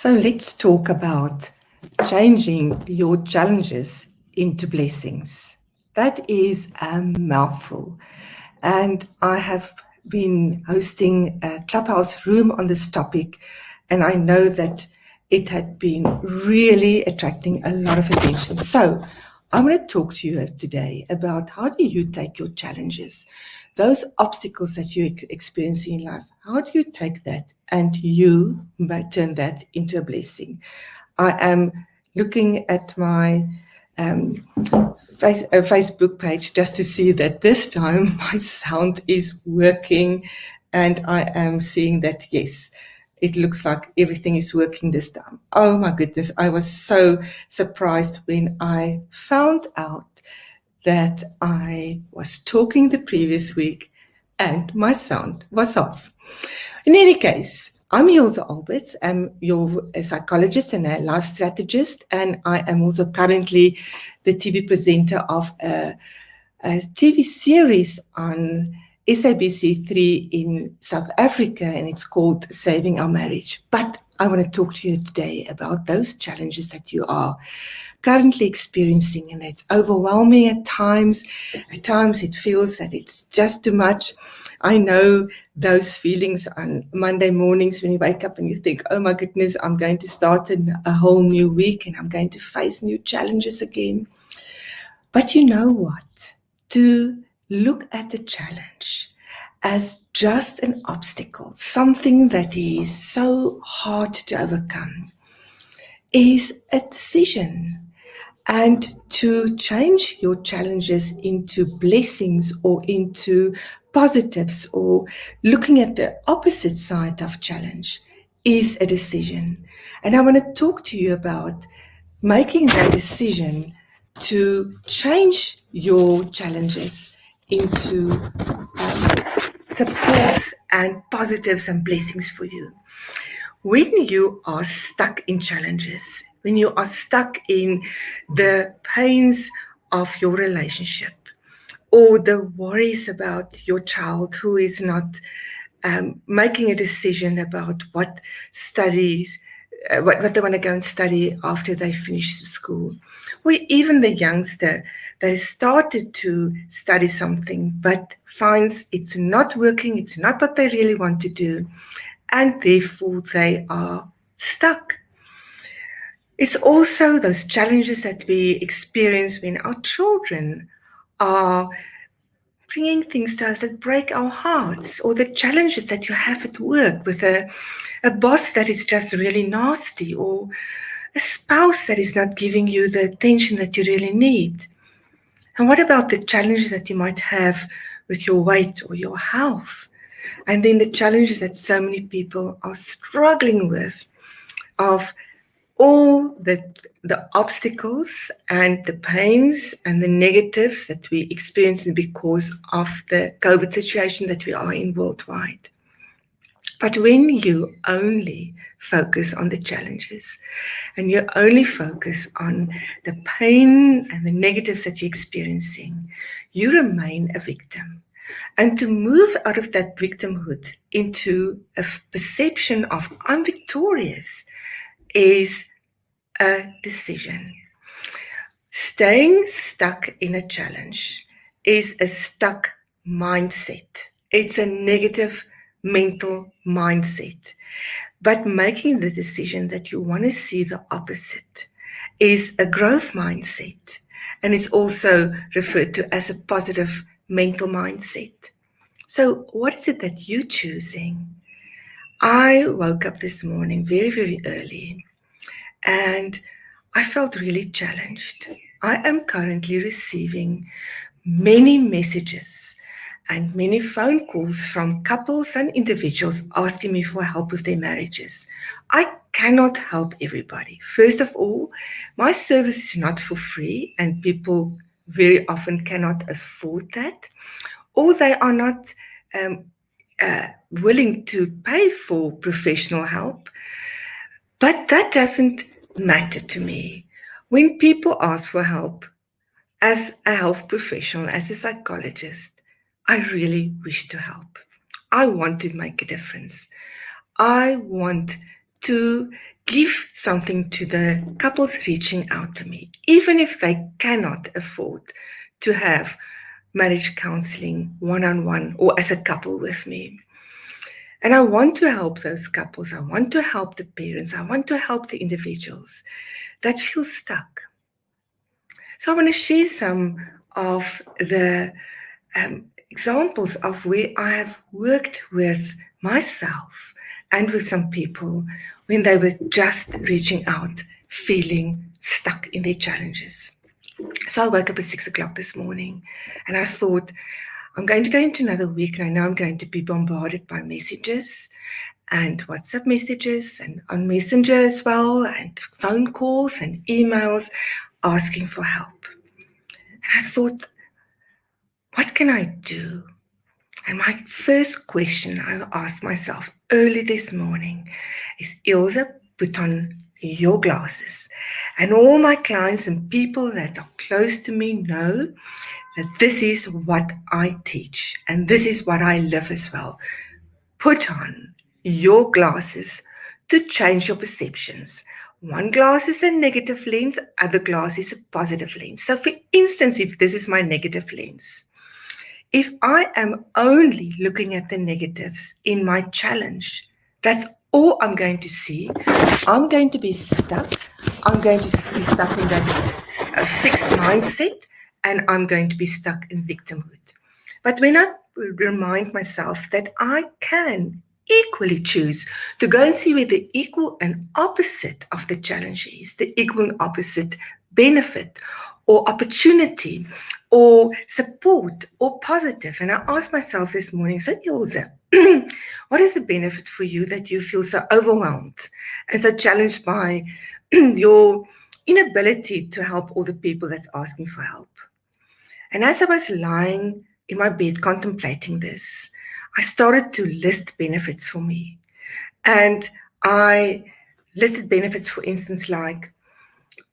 So let's talk about changing your challenges into blessings. That is a mouthful. And I have been hosting a Clubhouse room on this topic, and I know that it had been really attracting a lot of attention. So I want to talk to you today about how do you take your challenges, those obstacles that you experience in life, how do you take that and you might turn that into a blessing? I am looking at my Facebook page just to see that this time my sound is working, and I am seeing that, yes, it looks like everything is working this time. Oh my goodness, I was so surprised when I found out that I was talking the previous week and my sound was off. In any case, I'm Hilse Alberts. I'm your psychologist and a life strategist, and I am also currently the TV presenter of a TV series on SABC3 in South Africa, and it's called Saving Our Marriage. But I want to talk to you today about those challenges that you are currently experiencing, and it's overwhelming at times. At times it feels that it's just too much. I know those feelings on Monday mornings when you wake up and you think, oh my goodness, I'm going to start a whole new week and I'm going to face new challenges again. But you know what? To look at the challenge as just an obstacle, something that is so hard to overcome, is a decision. And to change your challenges into blessings or into positives, or looking at the opposite side of challenge, is a decision. And I want to talk to you about making that decision to change your challenges into supports and positives and blessings for you. When you are stuck in challenges, when you are stuck in the pains of your relationship, or the worries about your child who is not making a decision about what studies, what they want to go and study after they finish school, or even the youngster that has started to study something but finds it's not working, it's not what they really want to do, and therefore they are stuck. It's also those challenges that we experience when our children are bringing things to us that break our hearts, or the challenges that you have at work with a boss that is just really nasty, or a spouse that is not giving you the attention that you really need. And what about the challenges that you might have with your weight or your health? And then the challenges that so many people are struggling with, of all the obstacles and the pains and the negatives that we experience because of the COVID situation that we are in worldwide. But when you only focus on the challenges and you only focus on the pain and the negatives that you're experiencing, you remain a victim. And to move out of that victimhood into a perception of I'm victorious is a decision. Staying stuck in a challenge is a stuck mindset. It's a negative mental mindset. But making the decision that you want to see the opposite is a growth mindset. And it's also referred to as a positive mental mindset. So what is it that you're choosing? I woke up this morning very, very early, and I felt really challenged. I am currently receiving many messages and many phone calls from couples and individuals asking me for help with their marriages. I cannot help everybody. First of all, my service is not for free, and people very often cannot afford that, or they are not willing to pay for professional help. But that doesn't matter to me. When people ask for help, as a health professional, as a psychologist, I really wish to help. I want to make a difference. I want to give something to the couples reaching out to me, even if they cannot afford to have marriage counseling one-on-one or as a couple with me. And I want to help those couples. I want to help the parents. I want to help the individuals that feel stuck. So I want to share some of the examples of where I have worked with myself and with some people when they were just reaching out, feeling stuck in their challenges. So I woke up at 6 o'clock this morning and I thought, I'm going to go into another week and I know I'm going to be bombarded by messages and WhatsApp messages and on Messenger as well, and phone calls and emails asking for help. And I thought, what can I do? And my first question I asked myself early this morning is, Ilse, put on your glasses. And all my clients and people that are close to me know that this is what I teach and this is what I live as well. Put on your glasses to change your perceptions. One glass is a negative lens, other glass is a positive lens. So for instance, if this is my negative lens, if I am only looking at the negatives in my challenge, that's all I'm going to see. I'm going to be stuck. I'm going to be stuck in that fixed mindset, and I'm going to be stuck in victimhood. But when I remind myself that I can equally choose to go and see where the equal and opposite of the challenge is, the equal and opposite benefit or opportunity or support or positive. And I asked myself this morning, so Ilse, what is the benefit for you that you feel so overwhelmed and so challenged by your inability to help all the people that's asking for help? And as I was lying in my bed contemplating this, I started to list benefits for me. And I listed benefits, for instance, like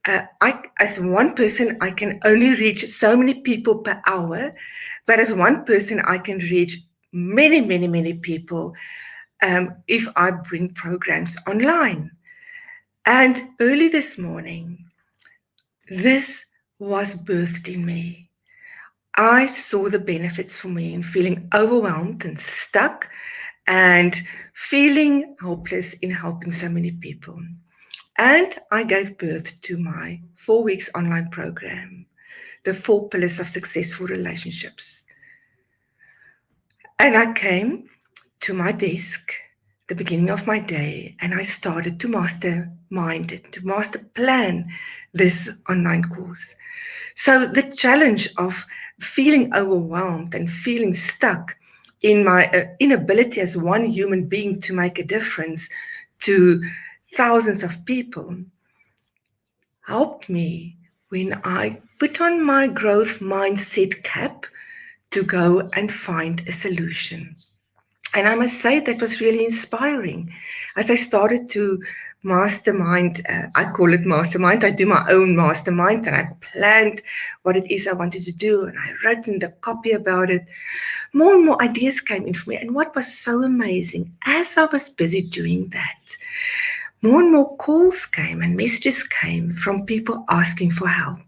as one person, I can only reach so many people per hour, but as one person, I can reach many, many, many people if I bring programs online. And early this morning, this was birthed in me. I saw the benefits for me in feeling overwhelmed and stuck and feeling hopeless in helping so many people. And I gave birth to my 4 weeks online program, the 4 pillars of successful relationships. And I came to my desk, the beginning of my day, and I started to mastermind it, to master plan this online course. So the challenge of feeling overwhelmed and feeling stuck in my inability as one human being to make a difference to thousands of people helped me when I put on my growth mindset cap to go and find a solution. And I must say that was really inspiring. As I started to mastermind, I call it mastermind, I do my own mastermind, and I planned what it is I wanted to do, and I wrote in the copy about it. More and more ideas came in for me. And what was so amazing, as I was busy doing that, more and more calls came and messages came from people asking for help.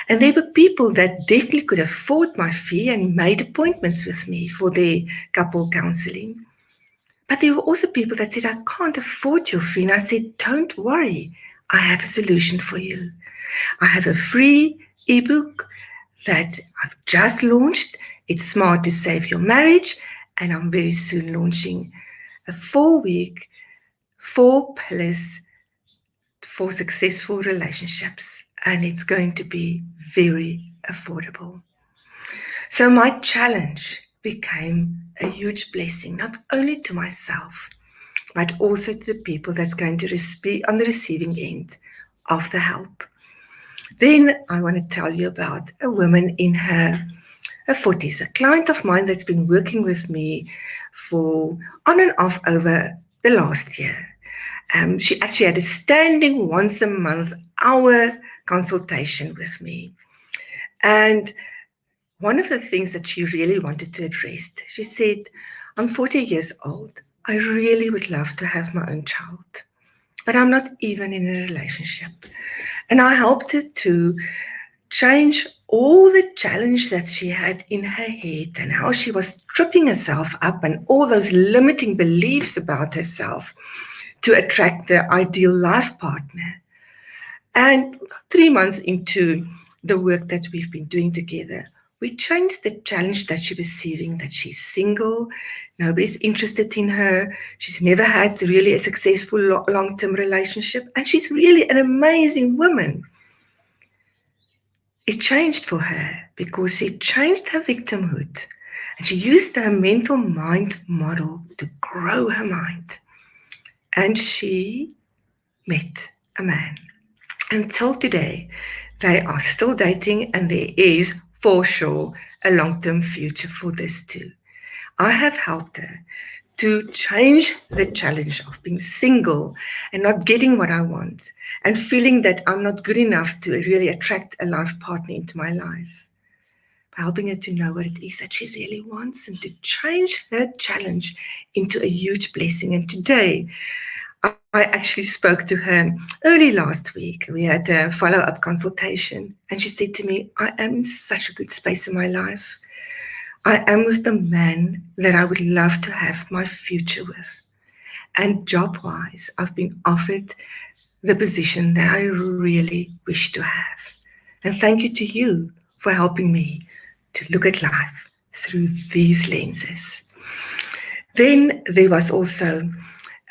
And there were people that definitely could afford my fee and made appointments with me for their couple counseling. But there were also people that said, I can't afford your fee. And I said, don't worry, I have a solution for you. I have a free ebook that I've just launched. It's Smart to Save Your Marriage. And I'm very soon launching a 4-week, 4 pillars for successful relationships. And it's going to be very affordable. So my challenge became a huge blessing, not only to myself, but also to the people that's going to be on the receiving end of the help. Then I want to tell you about a woman in her 40s, a client of mine that's been working with me for on and off over the last year. She actually had a standing once a month hour consultation with me. And one of the things that she really wanted to address, she said, I'm 40 years old. I really would love to have my own child. but I'm not even in a relationship. And I helped her to change all the challenge that she had in her head and how she was tripping herself up and all those limiting beliefs about herself to attract the ideal life partner. And 3 months into the work that we've been doing together, we changed the challenge that she was receiving, that she's single, nobody's interested in her, she's never had really a successful long-term relationship, and she's really an amazing woman. It changed for her because she changed her victimhood and she used her mental mind model to grow her mind. And she met a man. Until today, they are still dating, and there is for sure a long term future for this too. I have helped her to change the challenge of being single and not getting what I want and feeling that I'm not good enough to really attract a life partner into my life. By helping her to know what it is that she really wants and to change her challenge into a huge blessing. And today, I actually spoke to her early last week. We had a follow up consultation, and she said to me, I am in such a good space in my life. I am with the man that I would love to have my future with. And job wise, I've been offered the position that I really wish to have. And thank you to you for helping me to look at life through these lenses. Then there was also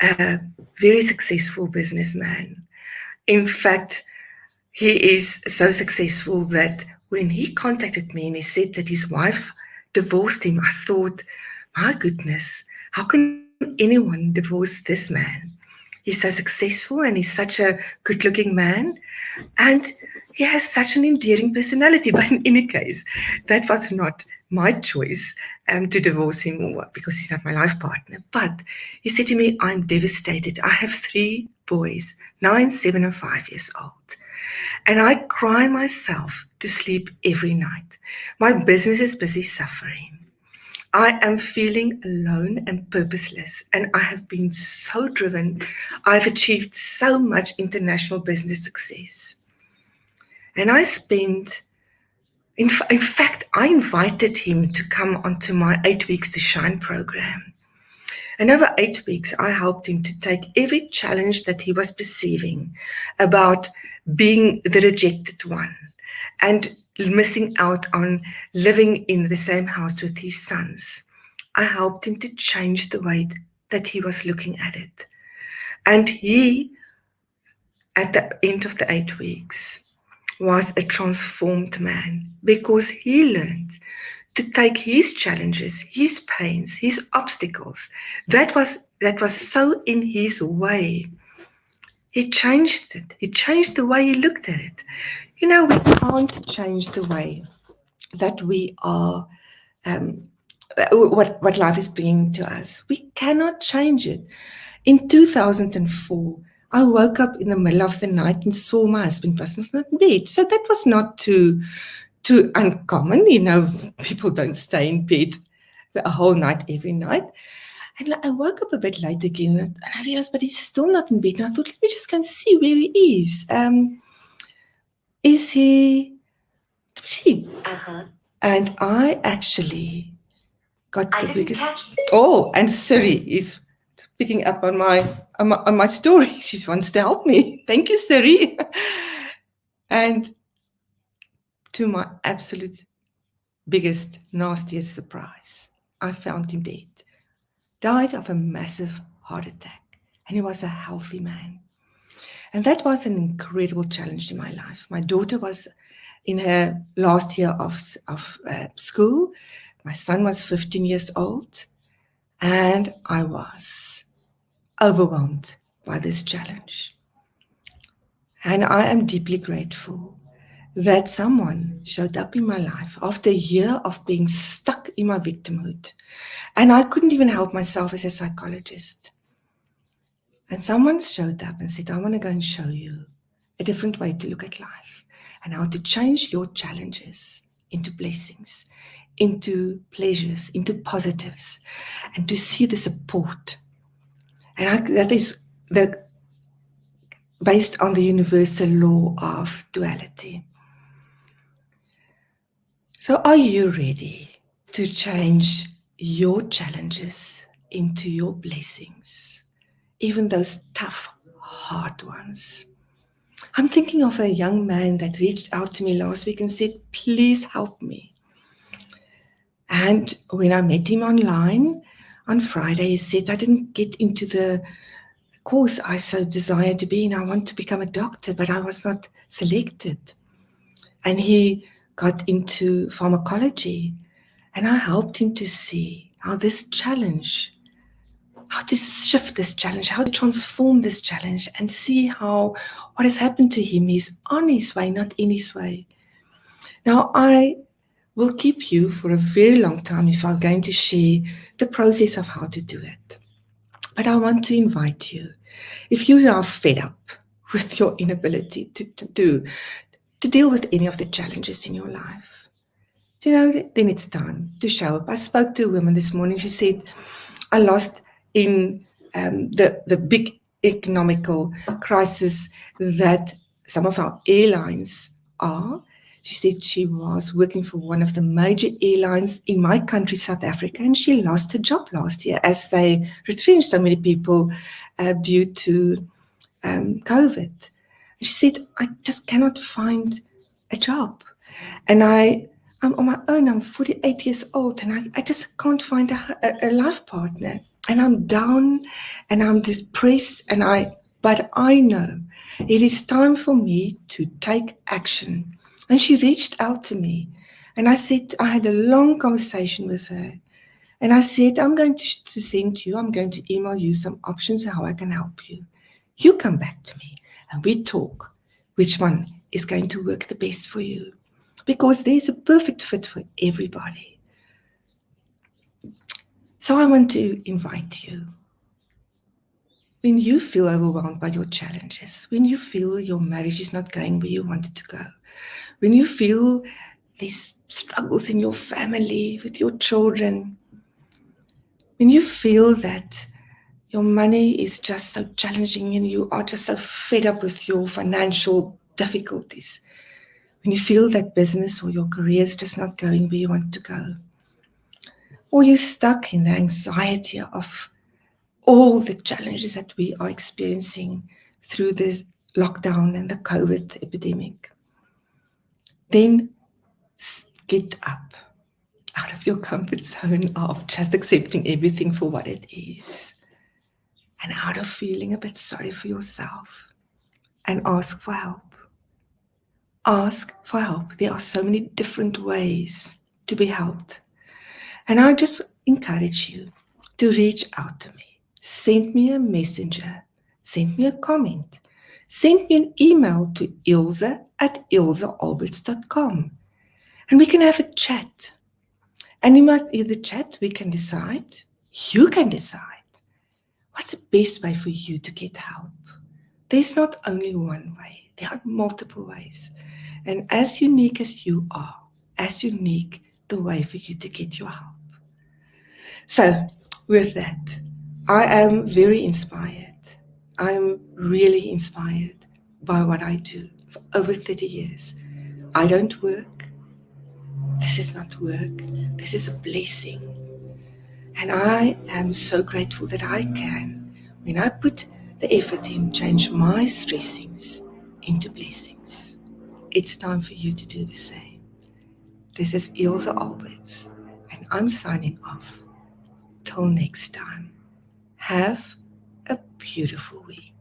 a very successful businessman. In fact, he is so successful that when he contacted me and he said that his wife divorced him, I thought, my goodness, how can anyone divorce this man? He's so successful and he's such a good looking man and he has such an endearing personality. But in any case, that was not my choice to divorce him because he's not my life partner. But he said to me, I'm devastated. I have 3 boys, 9, 7, and 5 years old. And I cry myself to sleep every night. My business is busy suffering. I am feeling alone and purposeless, and I have been so driven. I've achieved so much international business success. And I spent, in fact, I invited him to come onto my 8 Weeks to Shine program. And over 8 weeks, I helped him to take every challenge that he was perceiving about being the rejected one and missing out on living in the same house with his sons. I helped him to change the way that he was looking at it. And he, at the end of the 8 weeks, was a transformed man because he learned to take his challenges, his pains, his obstacles, that was so in his way. He changed it. He changed the way he looked at it. You know, we can't change the way that we are, what life is bringing to us. We cannot change it. In 2004, I woke up in the middle of the night and saw my husband was not in bed. So that was not too uncommon. You know, people don't stay in bed a whole night every night. And I woke up a bit late again and I realized, but he's still not in bed. And I thought, let me just go and see where he is. Is he? Uh-huh. And I actually got the biggest. Oh, and Siri is picking up on my story. She wants to help me. Thank you, Siri. And to my absolute biggest, nastiest surprise, I found him dead. Died of a massive heart attack. And he was a healthy man. And that was an incredible challenge in my life. My daughter was in her last year of school. My son was 15 years old. And I was overwhelmed by this challenge. And I am deeply grateful that someone showed up in my life after a year of being stuck in my victimhood. And I couldn't even help myself as a psychologist. And someone showed up and said, I want to go and show you a different way to look at life and how to change your challenges into blessings, into pleasures, into positives, and to see the support. And that is the based on the universal law of duality. So, are you ready to change your challenges into your blessings, even those tough, hard ones? I'm thinking of a young man that reached out to me last week and said, "Please help me." And when I met him online on Friday, he said, "I didn't get into the course I so desire to be in. I want to become a doctor, but I was not selected." And he got into pharmacology. And I helped him to see how this challenge, how to shift this challenge, how to transform this challenge, and see how what has happened to him is on his way, not in his way. Now, I will keep you for a very long time if I'm going to share the process of how to do it. But I want to invite you, if you are fed up with your inability to deal with any of the challenges in your life, then it's time to show up. I spoke to a woman this morning. She said, "I lost in the big economical crisis that some of our airlines are." She said she was working for one of the major airlines in my country, South Africa, and she lost her job last year as they retrenched so many people due to COVID. She said, "I just cannot find a job. And I'm on my own. I'm 48 years old and I just can't find a life partner. And I'm down and I'm depressed but I know it is time for me to take action." And she reached out to me and I had a long conversation with her. And I said, "I'm going to send you, I'm going to email you some options how I can help you. You come back to me and we talk which one is going to work the best for you. Because there's a perfect fit for everybody." So I want to invite you. When you feel overwhelmed by your challenges, when you feel your marriage is not going where you want it to go, when you feel there's struggles in your family, with your children, when you feel that your money is just so challenging and you are just so fed up with your financial difficulties, when you feel that business or your career is just not going where you want to go, or you're stuck in the anxiety of all the challenges that we are experiencing through this lockdown and the COVID epidemic, then get up out of your comfort zone of just accepting everything for what it is and out of feeling a bit sorry for yourself and ask for help. Ask for help. There are so many different ways to be helped. And I just encourage you to reach out to me. Send me a messenger. Send me a comment. Send me an email to ilse@ilsealberts.com. And we can have a chat. And in the chat, we can decide, you can decide, what's the best way for you to get help. There's not only one way. There are multiple ways. And as unique as you are, as unique the way for you to get your help. So, with that, I am very inspired. I'm really inspired by what I do for over 30 years. I don't work. This is not work. This is a blessing. And I am so grateful that I can, when I put the effort in, change my stressings into blessings. It's time for you to do the same. This is Ilse Alberts, and I'm signing off. Till next time, have a beautiful week.